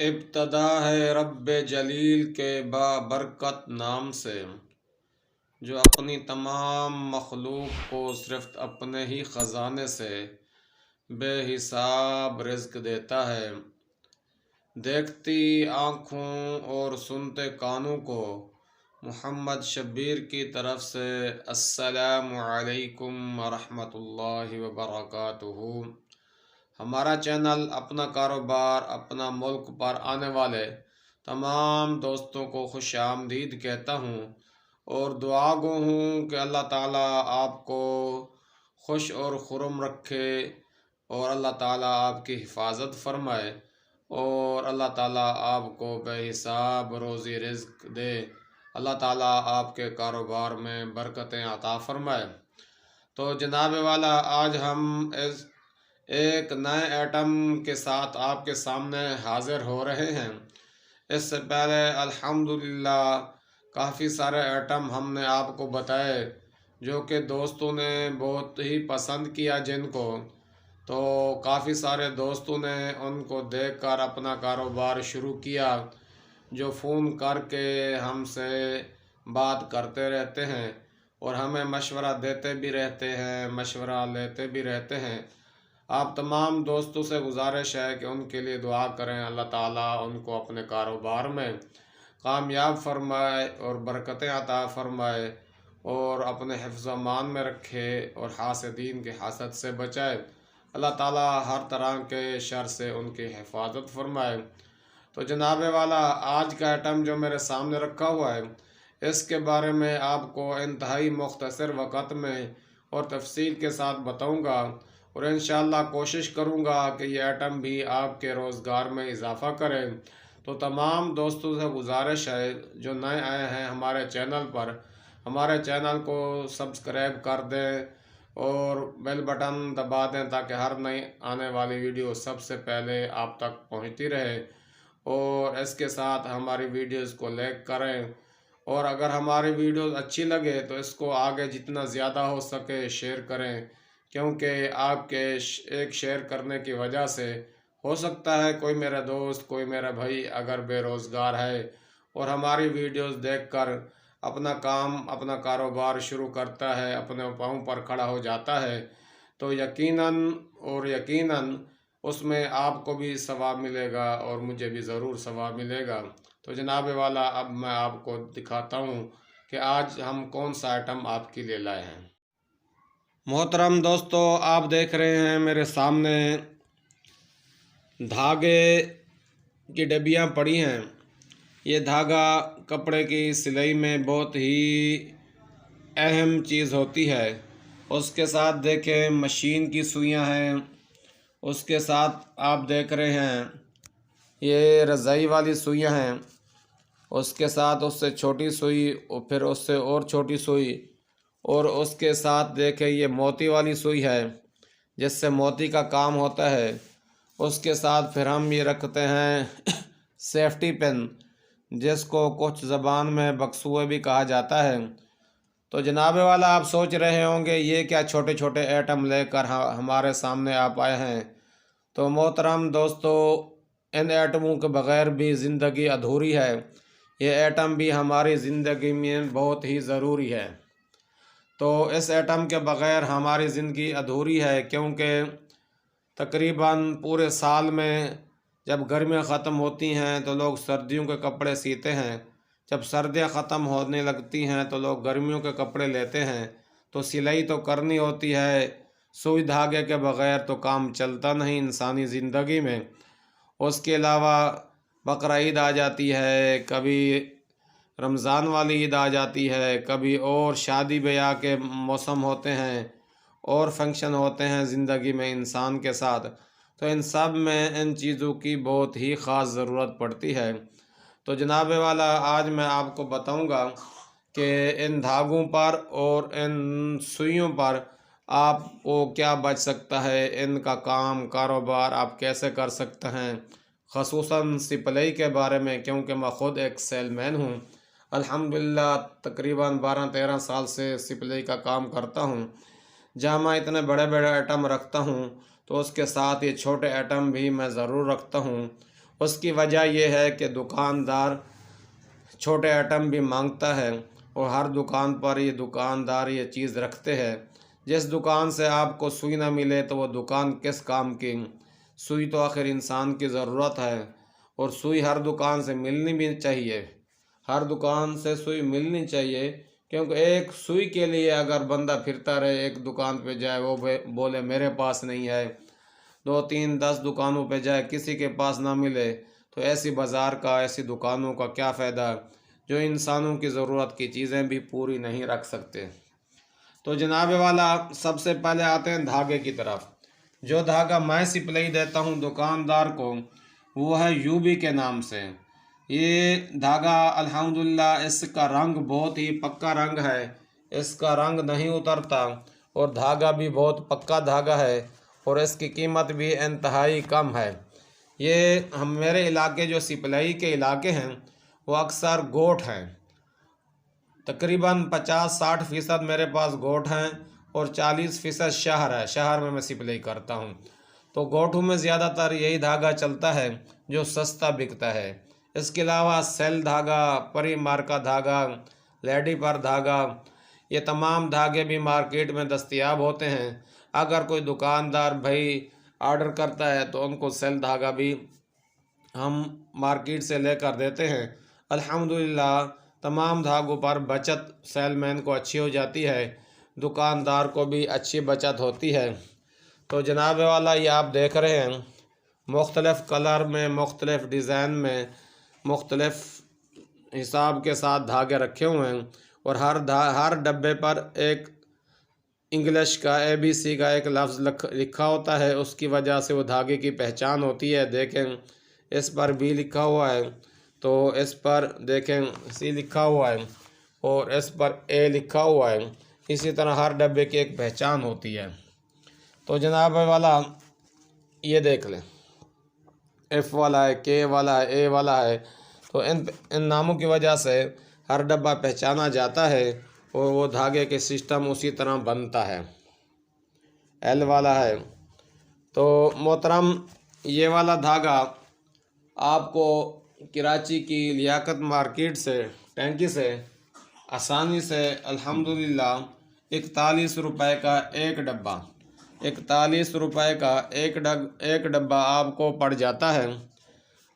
इब्तदा है रब्बे जलील के बाबरकत नाम से, जो अपनी तमाम मखलूक को सिर्फ अपने ही ख़जाने से बेहिसाब रिज़्क देता है। देखती आँखों और सुनते कानों को मोहम्मद शब्बीर की तरफ से अस्सलामु अलैकुम वरहमतुल्लाहि वबरकातुहू। हमारा चैनल अपना कारोबार अपना मुल्क पर आने वाले तमाम दोस्तों को खुश आमदीद कहता हूँ और दुआ गो हूँ कि अल्लाह ताला आपको खुश और खुर्म रखे और अल्लाह ताला आपकी हिफाजत फरमाए और अल्लाह ताला आपको बेहिसाब रोज़ी रिज़्क दे। अल्लाह ताला आपके कारोबार में बरकतें अता फरमाए। तो जनाब वाला, आज हम इस एक नए आइटम के साथ आपके सामने हाज़िर हो रहे हैं। इससे पहले अल्हम्दुलिल्लाह काफ़ी सारे आइटम हमने आपको बताए जो कि दोस्तों ने बहुत ही पसंद किया, जिनको तो काफ़ी सारे दोस्तों ने उनको देखकर अपना कारोबार शुरू किया, जो फ़ोन करके हमसे बात करते रहते हैं और हमें मशवरा देते भी रहते हैं, मशवरा लेते भी रहते हैं। आप तमाम दोस्तों से गुजारिश है कि उनके लिए दुआ करें, अल्लाह ताला उनको अपने कारोबार में कामयाब फरमाए और बरकतें अता फरमाए और अपने हिफ्ज़ अमान में रखे और हासदीन के हसद से बचाए। अल्लाह ताला हर तरह के शर से उनकी हिफाजत फरमाए। तो जनाब वाला, आज का आइटम जो मेरे सामने रखा हुआ है, इसके बारे में आपको इंतहाई मुख्तसर वक़्त में और तफसील के साथ बताऊंगा और इंशाअल्लाह कोशिश करूंगा कि ये आइटम भी आपके रोज़गार में इजाफ़ा करें। तो तमाम दोस्तों से गुजारिश है जो नए आए हैं हमारे चैनल पर, हमारे चैनल को सब्सक्राइब कर दें और बेल बटन दबा दें ताकि हर नई आने वाली वीडियो सबसे पहले आप तक पहुंचती रहे। और इसके साथ हमारी वीडियोस को लाइक करें और अगर हमारी वीडियोस अच्छी लगे तो इसको आगे जितना ज़्यादा हो सके शेयर करें, क्योंकि आपके एक शेयर करने की वजह से हो सकता है कोई मेरा दोस्त, कोई मेरा भाई अगर बेरोज़गार है और हमारी वीडियोस देखकर अपना काम अपना कारोबार शुरू करता है, अपने पाँव पर खड़ा हो जाता है, तो यकीनन उसमें आपको भी सवाब मिलेगा और मुझे भी ज़रूर सवाब मिलेगा। तो जनाब वाला, अब मैं आपको दिखाता हूँ कि आज हम कौन सा आइटम आपके लिए लाए हैं। मोहतरम दोस्तों, आप देख रहे हैं मेरे सामने धागे की डबियाँ पड़ी हैं। ये धागा कपड़े की सिलाई में बहुत ही अहम चीज़ होती है। उसके साथ देखें मशीन की सुइयाँ हैं, उसके साथ आप देख रहे हैं ये रज़ाई वाली सुइयाँ हैं, उसके साथ उससे छोटी सुई और फिर उससे और छोटी सुई, और उसके साथ देखें ये मोती वाली सुई है जिससे मोती का काम होता है। उसके साथ फिर हम ये रखते हैं सेफ्टी पिन, जिसको कुछ ज़बान में बक्सुए भी कहा जाता है। तो जनाब वाला, आप सोच रहे होंगे ये क्या छोटे छोटे आइटम लेकर हमारे सामने आप आए हैं। तो मोहतरम दोस्तों, इन आइटमों के बग़ैर भी ज़िंदगी अधूरी है। ये आइटम भी हमारी ज़िंदगी में बहुत ही ज़रूरी है। तो इस आइटम के बग़ैर हमारी ज़िंदगी अधूरी है, क्योंकि तकरीबन पूरे साल में जब गर्मियाँ ख़त्म होती हैं तो लोग सर्दियों के कपड़े सीते हैं, जब सर्दियाँ ख़त्म होने लगती हैं तो लोग गर्मियों के कपड़े लेते हैं। तो सिलाई तो करनी होती है, सुई धागे के बग़ैर तो काम चलता नहीं इंसानी ज़िंदगी में। उसके अलावा बकरा ईद आ जाती है, कभी रमज़ान वाली ईद आ जाती है, कभी और शादी ब्याह के मौसम होते हैं और फंक्शन होते हैं ज़िंदगी में इंसान के साथ। तो इन सब में इन चीज़ों की बहुत ही ख़ास ज़रूरत पड़ती है। तो जनाब वाला, आज मैं आपको बताऊंगा कि इन धागों पर और इन सुइयों पर आपको क्या बच सकता है, इनका काम कारोबार आप कैसे कर सकते हैं, ख़ुसूसन सिपलाई के बारे में, क्योंकि मैं ख़ुद एक सेलमैन हूँ। अल्हम्दुलिल्लाह तकरीबन 12-13 साल से सिपलाई का काम करता हूँ। जहाँ मैं इतने बड़े बड़े आइटम रखता हूँ तो उसके साथ ये छोटे आइटम भी मैं ज़रूर रखता हूँ उसकी वजह यह है कि दुकानदार छोटे आइटम भी मांगता है और हर दुकान पर ये दुकानदार ये चीज़ रखते हैं। जिस दुकान से आपको सुई ना मिले तो वो दुकान किस काम की। सुई तो आखिर इंसान की ज़रूरत है और सुई हर दुकान से मिलनी भी चाहिए। हर दुकान से सुई मिलनी चाहिए, क्योंकि एक सुई के लिए अगर बंदा फिरता रहे, एक दुकान पे जाए वो बोले मेरे पास नहीं है, 2 3 10 दुकानों पे जाए किसी के पास ना मिले, तो ऐसी बाज़ार का, ऐसी दुकानों का क्या फ़ायदा जो इंसानों की ज़रूरत की चीज़ें भी पूरी नहीं रख सकते। तो जनाब वाला सबसे पहले आते हैं धागे की तरफ। जो धागा मैं सिपलाई देता हूँ दुकानदार को वो है यूबी के नाम से। ये धागा अल्हम्दुलिल्लाह इसका रंग बहुत ही पक्का रंग है, इसका रंग नहीं उतरता और धागा भी बहुत पक्का धागा है और इसकी कीमत भी इंतहाई कम है। ये हम मेरे इलाके जो सिपलाई के इलाके हैं वो अक्सर गोट हैं, तकरीबन 50-60% मेरे पास गोट हैं और 40% शहर है। शहर में मैं सिपलाई करता हूँ, तो गोटों में ज़्यादातर यही धागा चलता है जो सस्ता बिकता है। इसके अलावा सेल धागा, परी मार्का धागा, लेडी पर धागा, ये तमाम धागे भी मार्केट में दस्तयाब होते हैं। अगर कोई दुकानदार भाई ऑर्डर करता है तो उनको सेल धागा भी हम मार्केट से लेकर देते हैं। अल्हम्दुलिल्लाह तमाम धागों पर बचत सेलमैन को अच्छी हो जाती है, दुकानदार को भी अच्छी बचत होती है। तो जनाब वाला ये आप देख रहे हैं मुख्तलिफ़ कलर में, मुख्तलिफ़ डिज़ाइन में, मुख्तलिफ़ हिसाब के साथ धागे रखे हुए हैं और हर डब्बे पर एक इंग्लिश का ABC का एक लफ्ज़ लिखा होता है। उसकी वजह से वो धागे की पहचान होती है। देखें इस पर B लिखा हुआ है, तो इस पर देखें C लिखा हुआ है और इस पर A लिखा हुआ है। इसी तरह हर डब्बे की एक पहचान होती है। तो जनाब वाला ये देख लें, F वाला है, K वाला है, A वाला है, तो इन नामों की वजह से हर डब्बा पहचाना जाता है और वो धागे के सिस्टम उसी तरह बनता है। L वाला है, तो मोहतरम ये वाला धागा आपको कराची की लियाकत मार्केट से, टैंकी से आसानी से अल्हम्दुलिल्लाह 41 रुपये का एक डब्बा, 41 रुपये का एक डब्बा आपको पड़ जाता है।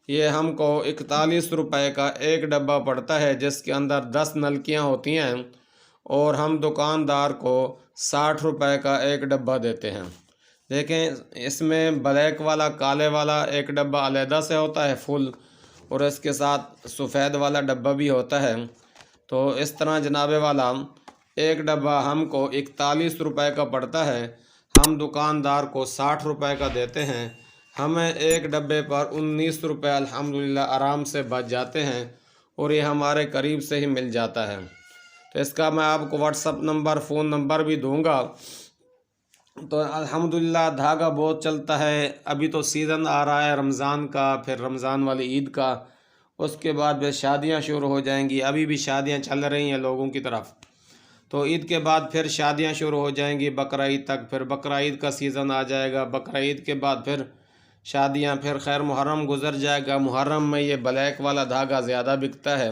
ये हमको 41 रुपये का एक डब्बा पड़ता है, जिसके अंदर 10 नलकियाँ होती हैं और हम दुकानदार को 60 रुपये का एक डब्बा देते हैं। देखें इसमें ब्लैक वाला, काले वाला एक डब्बा अलहदा से होता है फुल, और इसके साथ सफ़ेद वाला डब्बा भी होता है। तो इस तरह जनाबे वाला एक डब्बा हमको 41 रुपये का पड़ता है, हम दुकानदार को 60 रुपये का देते हैं। हमें एक डब्बे पर 19 रुपये अल्हम्दुलिल्लाह आराम से बच जाते हैं और ये हमारे करीब से ही मिल जाता है। तो इसका मैं आपको व्हाट्सअप नंबर, फ़ोन नंबर भी दूंगा। तो अल्हम्दुलिल्लाह धागा बहुत चलता है। अभी तो सीज़न आ रहा है रमज़ान का, फिर रमज़ान वाली ईद का, उसके बाद फिर शादियां शुरू हो जाएंगी। अभी भी शादियां चल रही हैं लोगों की तरफ, तो ईद के बाद फिर शादियां शुरू हो जाएंगी बकरा ईद तक, फिर बकरा ईद का सीज़न आ जाएगा। बकरा ईद के बाद फिर शादियां, फिर खैर मुहर्रम गुज़र जाएगा। मुहर्रम में ये ब्लैक वाला धागा ज़्यादा बिकता है,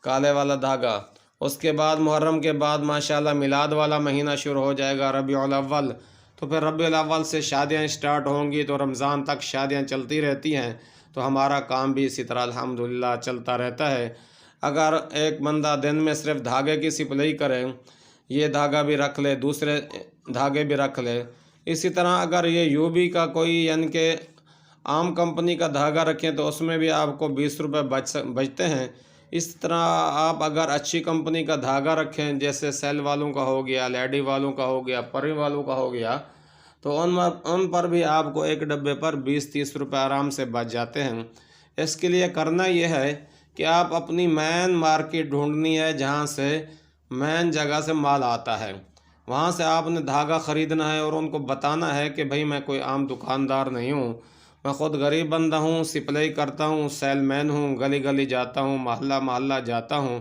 काले वाला धागा। उसके बाद मुहर्रम के बाद माशाल्लाह मिलाद वाला महीना शुरू हो जाएगा, रबीउल अव्वल। तो फिर रबीउल अव्वल से शादियां स्टार्ट होंगी, तो रमज़ान तक शादियां चलती रहती हैं। तो हमारा काम भी इसी तरह अल्हम्दुलिल्लाह चलता रहता है। अगर एक बंदा दिन में सिर्फ धागे की सिपलाई करे, ये धागा भी रख ले, दूसरे धागे भी रख ले, इसी तरह अगर ये यूबी का कोई यानी कि आम कंपनी का धागा रखें तो उसमें भी आपको 20 रुपये बचते हैं। इस तरह आप अगर अच्छी कंपनी का धागा रखें, जैसे सेल वालों का हो गया, लेडी वालों का हो गया, परी वालों का हो गया, तो उन पर भी आपको एक डब्बे पर 20-30 रुपये आराम से बच जाते हैं। इसके लिए करना यह है कि आप अपनी मेन मार्केट ढूंढनी है, जहाँ से मेन जगह से माल आता है, वहाँ से आपने धागा ख़रीदना है और उनको बताना है कि भाई मैं कोई आम दुकानदार नहीं हूँ, मैं ख़ुद गरीब बंदा हूँ, सिपलाई करता हूँ, सेलमैन हूँ, गली गली जाता हूँ, मोहल्ला मोहल्ला जाता हूँ,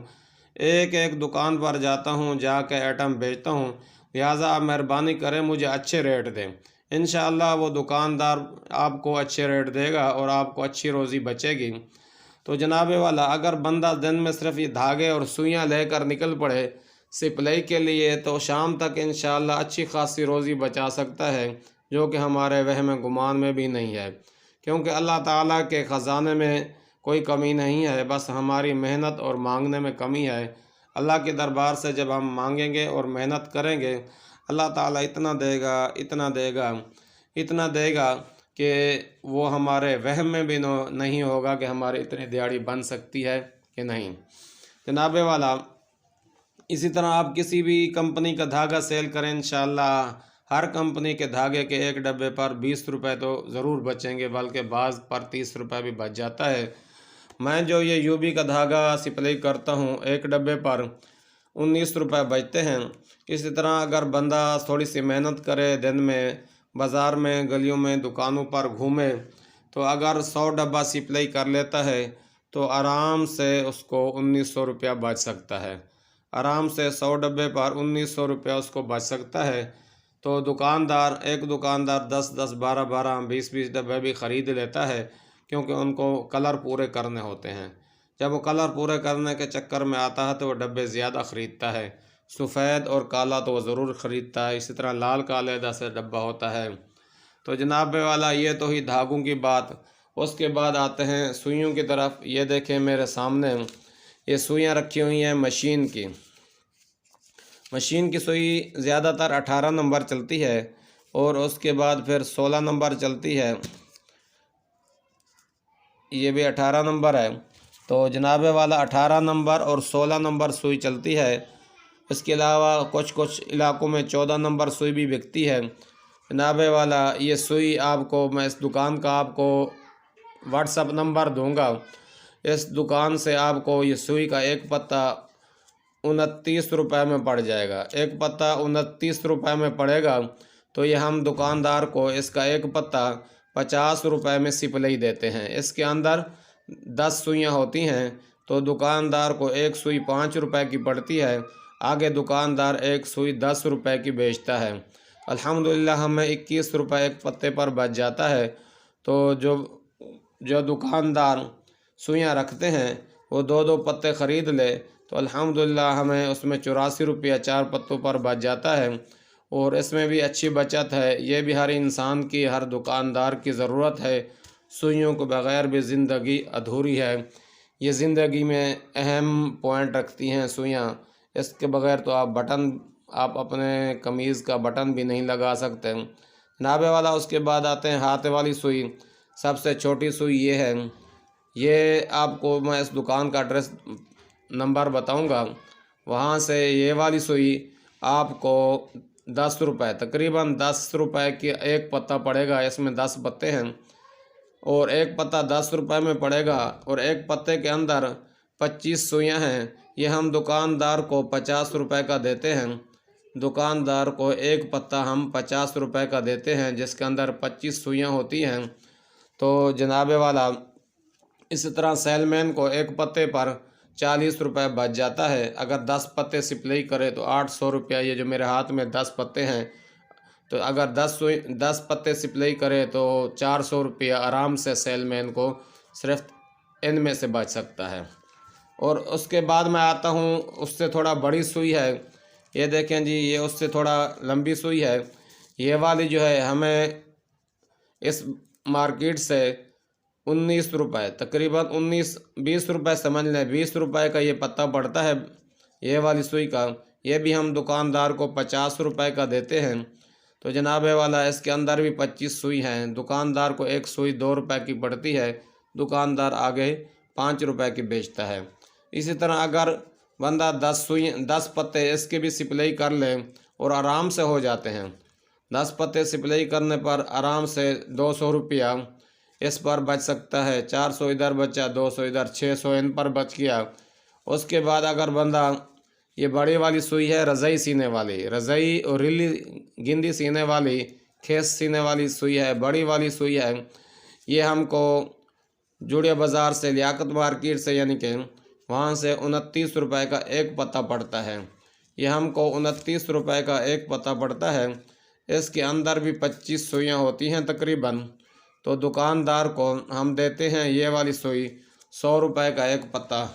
एक एक दुकान पर जाता हूँ, जाके आइटम बेचता हूँ। लिहाजा आप मेहरबानी करें, मुझे अच्छे रेट दें। इंशाअल्लाह वो दुकानदार आपको अच्छे रेट देगा और आपको अच्छी रोज़ी बचेगी। तो जनाब वाला, अगर बंदा दिन में सिर्फ ये धागे और सुइयाँ लेकर निकल पड़े सिपलाई के लिए, तो शाम तक इंशाअल्लाह अच्छी खासी रोज़ी बचा सकता है, जो कि हमारे वहम गुमान में भी नहीं है। क्योंकि अल्लाह ताला के ख़जाने में कोई कमी नहीं है, बस हमारी मेहनत और मांगने में कमी है। अल्लाह के दरबार से जब हम मांगेंगे और मेहनत करेंगे, अल्लाह ताला इतना देगा, इतना देगा, इतना देगा कि वो हमारे वहम में भी नहीं होगा कि हमारे इतनी दिहाड़ी बन सकती है कि नहीं। जनाबे वाला, इसी तरह आप किसी भी कंपनी का धागा सेल करें, इंशाअल्लाह हर कंपनी के धागे के एक डब्बे पर 20 रुपये तो ज़रूर बचेंगे, बल्कि बाज़ पर 30 रुपये भी बच जाता है। मैं जो ये यूबी का धागा सिपलाई करता हूँ, एक डब्बे पर 19 रुपये बचते हैं। इसी तरह अगर बंदा थोड़ी सी मेहनत करे, दिन में बाज़ार में, गलियों में, दुकानों पर घूमे, तो अगर 100 डब्बा सिपलाई कर लेता है तो आराम से उसको 1900 रुपया बच सकता है। आराम से 100 डब्बे पर 1900 रुपया उसको बच सकता है। तो दुकानदार, एक दुकानदार 10-10, 12-12, 20-20 डब्बे भी ख़रीद लेता है, क्योंकि उनको कलर पूरे करने होते हैं। जब वो कलर पूरे करने के चक्कर में आता है तो वो डब्बे ज़्यादा ख़रीदता है। सफ़ेद और काला तो वो ज़रूर ख़रीदता है, इसी तरह लाल काले जैसे डब्बा होता है। तो जनाब वाला, ये तो ही धागों की बात। उसके बाद आते हैं सुइयों की तरफ। ये देखें मेरे सामने, ये सुइयाँ रखी हुई हैं मशीन की। मशीन की सुई ज़्यादातर 18 नंबर चलती है और उसके बाद फिर 16 नंबर चलती है, ये भी 18 नंबर है। तो जनाबे वाला 18 नंबर और 16 नंबर सुई चलती है। इसके अलावा कुछ कुछ इलाकों में 14 नंबर सुई भी बिकती है। जनाबे वाला, ये सुई आपको मैं इस दुकान का आपको व्हाट्सअप नंबर दूंगा। इस दुकान से आपको ये सुई का एक पत्ता 29 रुपये में पड़ जाएगा। एक पत्ता 29 रुपये में पड़ेगा। तो ये हम दुकानदार को इसका एक पत्ता 50 रुपये में सिपलाई देते हैं। इसके अंदर 10 सुइयाँ होती हैं, तो दुकानदार को एक सुई 5 रुपये की पड़ती है। आगे दुकानदार एक सुई 10 रुपये की बेचता है। अल्हम्दुलिल्लाह हमें 21 रुपये एक पत्ते पर बच जाता है। तो जो दुकानदार सुइयाँ रखते हैं वो 2-2 पत्ते ख़रीद ले, तो अल्हम्दुलिल्लाह हमें उसमें 84 रुपया 4 पत्तों पर बच जाता है। और इसमें भी अच्छी बचत है। ये भी हर इंसान की, हर दुकानदार की ज़रूरत है। सुइयों के बग़ैर भी ज़िंदगी अधूरी है। ये ज़िंदगी में अहम पॉइंट रखती हैं सुइयाँ। इसके बग़ैर तो आप अपने कमीज़ का बटन भी नहीं लगा सकते। नाभे वाला, उसके बाद आते हैं हाथ वाली सुई। सबसे छोटी सुई ये है। ये आपको मैं इस दुकान का एड्रेस नंबर बताऊंगा, वहाँ से ये वाली सुई आपको 10 रुपये, तकरीबन 10 रुपये की एक पत्ता पड़ेगा। इसमें 10 पत्ते हैं और एक पत्ता 10 रुपये में पड़ेगा और एक पत्ते के अंदर 25 सुइयाँ हैं। ये हम दुकानदार को 50 रुपये का देते हैं। दुकानदार को एक पत्ता हम 50 रुपये का देते हैं, जिसके अंदर 25 सुइयाँ होती हैं। तो जनाबे वाला, इसी तरह सेलमैन को एक पत्ते पर 40 रुपये बच जाता है। अगर 10 पत्ते सिपलाई करे तो 800 रुपया। ये जो मेरे हाथ में 10 पत्ते हैं, तो अगर 10 पत्ते सिपलाई करे तो 400 रुपया आराम से सेलमैन को सिर्फ इनमें से बच सकता है। और उसके बाद मैं आता हूँ, उससे थोड़ा बड़ी सुई है। ये देखें जी, ये उससे थोड़ा लंबी सुई है। ये वाली जो है हमें इस मार्केट से 19 रुपये, तकरीबन 19-20 रुपये समझ लें, 20 रुपये का ये पत्ता पड़ता है ये वाली सुई का। ये भी हम दुकानदार को 50 रुपये का देते हैं। तो जनाबे वाला, इसके अंदर भी 25 सुई हैं। दुकानदार को एक सुई 2 रुपये की पड़ती है, दुकानदार आगे 5 रुपये की बेचता है। इसी तरह अगर बंदा 10 पत्ते इसके भी सिपलाई कर ले और आराम से हो जाते हैं। 10 पत्ते सिपलाई करने पर आराम से 200 रुपया इस पर बच सकता है। 400 इधर बचा, 200 इधर, 600 इन पर बच गया। उसके बाद अगर बंदा, ये बड़ी वाली सुई है रज़ाई सीने वाली, रज़ाई और रिली गिंदी सीने वाली, खेस सीने वाली सुई है, बड़ी वाली सुई है। ये हमको जुड़िया बाज़ार से, लियाकत मार्केट से, यानी कि वहाँ से 29 रुपये का एक पत्ता पड़ता है। ये हमको 29 रुपये का एक पत्ता पड़ता है। इसके अंदर भी 25 सुइयाँ होती हैं तकरीबन। तो दुकानदार को हम देते हैं ये वाली सुई 100 रुपये का एक पत्ता।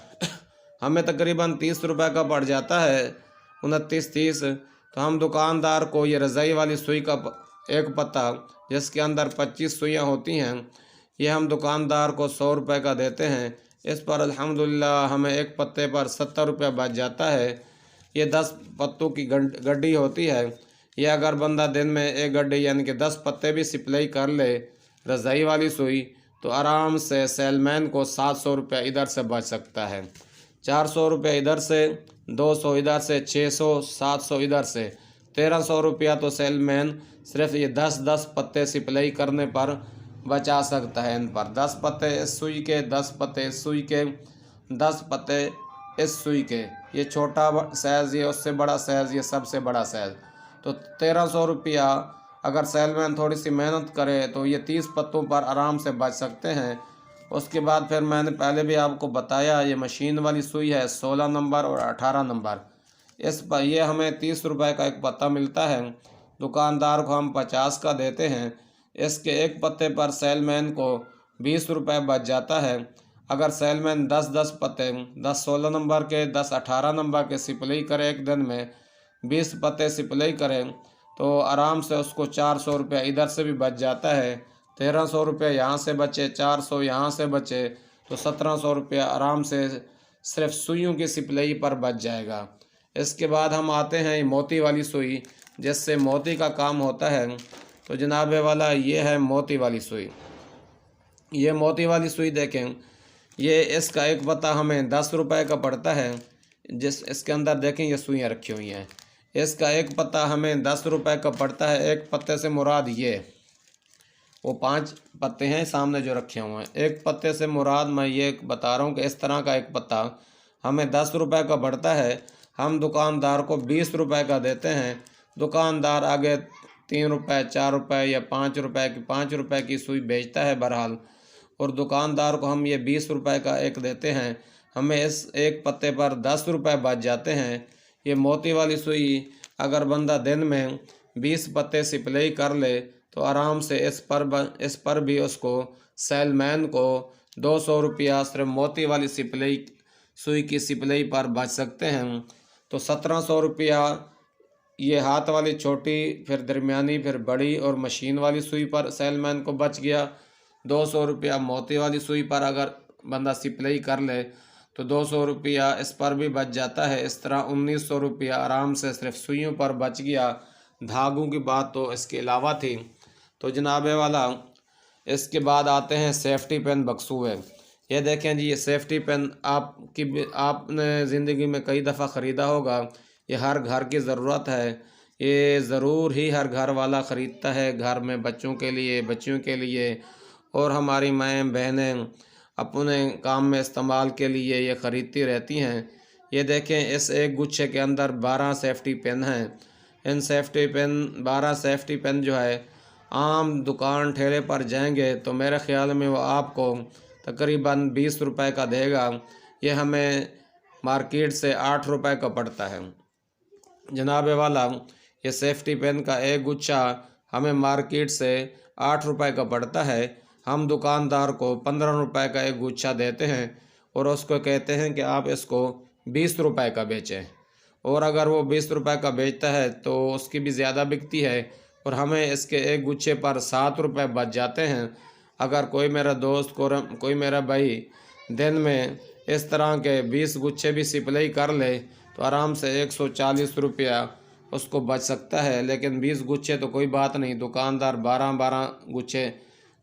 हमें तकरीबन 30 रुपये का पड़ जाता है, 29-30। तो हम दुकानदार को ये रज़ाई वाली सुई का एक पत्ता जिसके अंदर 25 सुइयाँ होती हैं, ये हम दुकानदार को 100 रुपये का देते हैं। इस पर अल्हम्दुलिल्लाह हमें एक पत्ते पर 70 रुपये बच जाता है। ये 10 पत्तों की गड्डी होती है। ये अगर बंदा दिन में एक गड्डी यानी कि 10 पत्ते भी सिप्लाई कर ले रज़ाई वाली सुई, तो आराम से सेलमैन को 700 रुपये इधर से बच सकता है। 400 रुपये इधर से, 200 इधर से, 600, 700 इधर से, 1300 रुपया तो सेलमैन सिर्फ ये 10-10 पत्ते सिप्लाई करने पर बचा सकता है। इन पर 10 पत्ते इस सुई के, 10 पत्ते इस सुई के, 10 पत्ते इस सुई के। ये छोटा साइज़, ये उससे बड़ा साइज़, ये सबसे बड़ा साइज़। तो 1300 रुपया अगर सेलमैन थोड़ी सी मेहनत करे तो ये 30 पत्तों पर आराम से बच सकते हैं। उसके बाद फिर मैंने पहले भी आपको बताया, ये मशीन वाली सुई है 16 नंबर और 18 नंबर। इस पर ये हमें 30 रुपये का एक पत्ता मिलता है, दुकानदार को हम 50 का देते हैं। इसके एक पत्ते पर सेलमैन को 20 रुपये बच जाता है। अगर सेलमैन 10-10 पत्ते, 10 16 नंबर के, 10 18 नंबर के सिप्लाई करे, एक दिन में 20 पत्ते सिप्लाई करें, तो आराम से उसको 400 रुपये इधर से भी बच जाता है। 1300 रुपये यहाँ से बचे, 400 यहाँ से बचे, तो 1700 रुपया आराम से सिर्फ सुइयों की सिप्लाई पर बच जाएगा। इसके बाद हम आते हैं मोती वाली सुई, जिससे मोती का काम होता है। तो जनाब वाला ये है मोती वाली सुई। ये मोती वाली सुई देखें, ये इसका एक पत्ता हमें 10 रुपये का पड़ता है। इसके अंदर देखें ये सुइयाँ रखी हुई हैं। इसका एक पत्ता हमें 10 रुपये का पड़ता है। एक पत्ते से मुराद ये वो 5 पत्ते हैं सामने जो रखे हुए हैं। एक पत्ते से मुराद मैं ये बता रहा हूँ कि इस तरह का एक पत्ता हमें 10 रुपये का पड़ता है। हम दुकानदार को 20 रुपये का देते हैं। दुकानदार आगे 3 रुपये, 4 रुपये या 5 रुपये की सुई बेचता है बहरहाल, और दुकानदार को हम ये 20 रुपये का एक देते हैं। हमें इस एक पत्ते पर 10 रुपये बच जाते हैं। ये मोती वाली सुई अगर बंदा दिन में 20 पत्ते सिप्लाई कर ले तो आराम से इस पर भी उसको सेलमैन को 200 रुपया सिर्फ मोती वाली सुई की सिप्लाई पर बच सकते हैं। तो 1700 रुपया ये हाथ वाली छोटी, फिर दरमियानी, फिर बड़ी और मशीन वाली सुई पर सेलमैन को बच गया। 200 रुपया मोती वाली सुई पर अगर बंदा सिप्लाई कर ले तो 200 रुपया इस पर भी बच जाता है। इस तरह 1900 रुपया आराम से सिर्फ सुइयों पर बच गया। धागों की बात तो इसके अलावा थी। तो जनाब वाला इसके बाद आते हैं सेफ्टी पेन बक्सूए। ये देखें जी, ये सेफ्टी पेन आपने ज़िंदगी में कई दफ़ा ख़रीदा होगा। ये हर घर की ज़रूरत है। ये ज़रूर ही हर घर वाला ख़रीदता है, घर में बच्चों के लिए, बच्चियों के लिए, और हमारी माएँ बहनें अपने काम में इस्तेमाल के लिए ये ख़रीदती रहती हैं। ये देखें, इस एक गुच्छे के अंदर 12 सेफ्टी पेन हैं। इन 12 सेफ्टी पेन जो है, आम दुकान ठेले पर जाएंगे तो मेरे ख़्याल में वो आपको तकरीबन 20 रुपये का देगा। ये हमें मार्केट से 8 रुपये का पड़ता है। जनाब वाला ये सेफ्टी पेन का एक गुच्छा हमें मार्केट से 8 रुपये का पड़ता है। हम दुकानदार को 15 रुपये का एक गुच्छा देते हैं और उसको कहते हैं कि आप इसको 20 रुपये का बेचें। और अगर वो 20 रुपये का बेचता है तो उसकी भी ज़्यादा बिकती है और हमें इसके एक गुच्छे पर 7 रुपये बच जाते हैं। अगर कोई मेरा दोस्त कोई मेरा भाई दिन में इस तरह के 20 गुच्छे भी सिप्लाई कर ले तो आराम से 140 रुपया उसको बच सकता है। लेकिन 20 गुच्छे तो कोई बात नहीं, दुकानदार 12-12 गुच्छे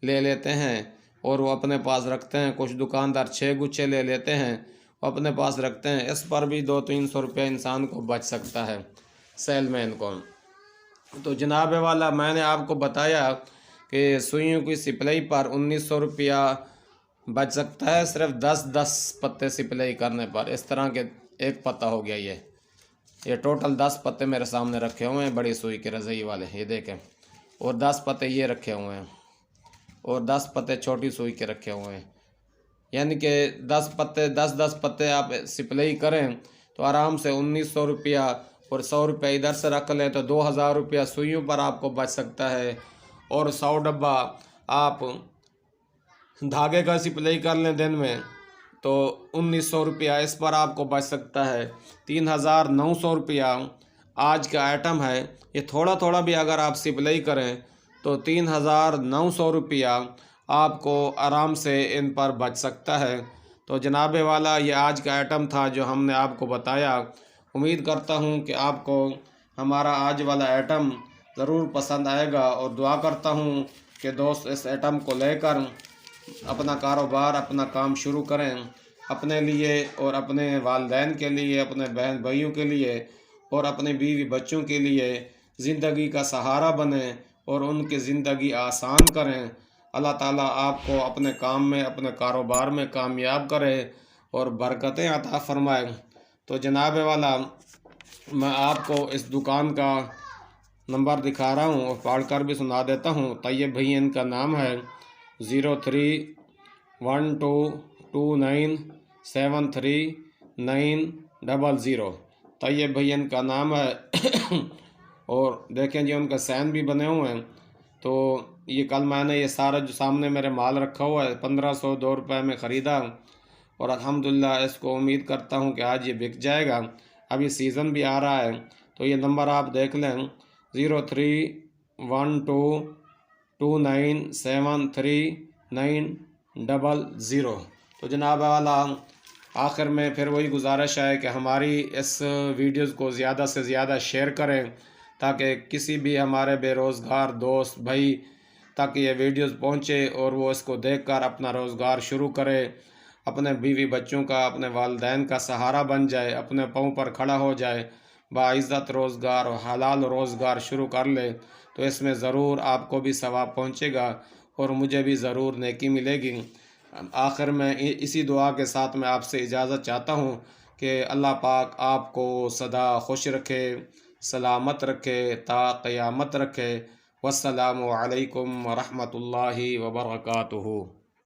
ले लेते हैं और वो अपने पास रखते हैं। कुछ दुकानदार 6 गुच्छे ले लेते हैं, वो अपने पास रखते हैं। इस पर भी 200-300 रुपया इंसान को बच सकता है, सेलमैन को। तो जनाब वाला मैंने आपको बताया कि सुइयों की सिप्लाई पर 1900 रुपया बच सकता है सिर्फ 10-10 पत्ते सिप्लाई करने पर। इस तरह के एक पत्ता हो गया। ये टोटल 10 पत्ते मेरे सामने रखे हुए हैं बड़ी सुई के रज़ाई वाले, ये देखें, और 10 पत्ते ये रखे हुए हैं और 10 पत्ते छोटी सुई के रखे हुए हैं। यानी कि 10 पत्ते 10-10 पत्ते आप सिप्लाई करें तो आराम से 1900 रुपया और 100 रुपये इधर से रख लें तो 2000 रुपया सुइयों पर आपको बच सकता है। और 100 डब्बा आप धागे का सिलाई कर लें दिन में तो 1900 रुपया इस पर आपको बच सकता है। 3900 रुपया आज का आइटम है। ये थोड़ा थोड़ा भी अगर आप सिलाई करें तो 3900 रुपया आपको आराम से इन पर बच सकता है। तो जनाबे वाला ये आज का आइटम था जो हमने आपको बताया। उम्मीद करता हूँ कि आपको हमारा आज वाला आइटम ज़रूर पसंद आएगा और दुआ करता हूँ कि दोस्त इस आइटम को लेकर अपना कारोबार अपना काम शुरू करें, अपने लिए और अपने वालिदैन के लिए, अपने बहन भाइयों के लिए और अपने बीवी बच्चों के लिए ज़िंदगी का सहारा बने और उनकी ज़िंदगी आसान करें। अल्लाह ताला आपको अपने काम में अपने कारोबार में कामयाब करे और बरकतें अता फ़रमाए। तो जनाब वाला मैं आपको इस दुकान का नंबर दिखा रहा हूँ और पढ़ कर भी सुना देता हूँ। तैयब भैया इनका नाम है 0312297390। तैयब भैया इनका नाम है और देखें जी उनका साइन भी बने हुए हैं। तो ये कल मैंने ये सारा जो सामने मेरे माल रखा हुआ है 1502 रुपये में ख़रीदा और अल्हम्दुलिल्लाह इसको उम्मीद करता हूँ कि आज ये बिक जाएगा। अभी सीज़न भी आ रहा है। तो ये नंबर आप देख लें 0312297390। तो जनाब वाला आखिर में फिर वही गुजारिश है कि हमारी इस वीडियोज़ को ज़्यादा से ज़्यादा शेयर करें ताकि किसी भी हमारे बेरोज़गार दोस्त भाई तक ये वीडियोज़ पहुँचे और वो इसको देखकर अपना रोज़गार शुरू करे, अपने बीवी बच्चों का अपने वालिदैन का सहारा बन जाए, अपने पाँव पर खड़ा हो जाए, बाइज़्ज़त रोज़गार और हलाल रोज़गार शुरू कर ले। तो इसमें ज़रूर आपको भी सवाब पहुँचेगा और मुझे भी ज़रूर नेकी मिलेगी। आखिर में इसी दुआ के साथ मैं आपसे इजाज़त चाहता हूँ कि अल्लाह पाक आपको सदा खुश रखे, सलामत रखे, ता क़यामत रखे। वस्सलामु अलैकुम व रहमतुल्लाहि व बरकातुहू।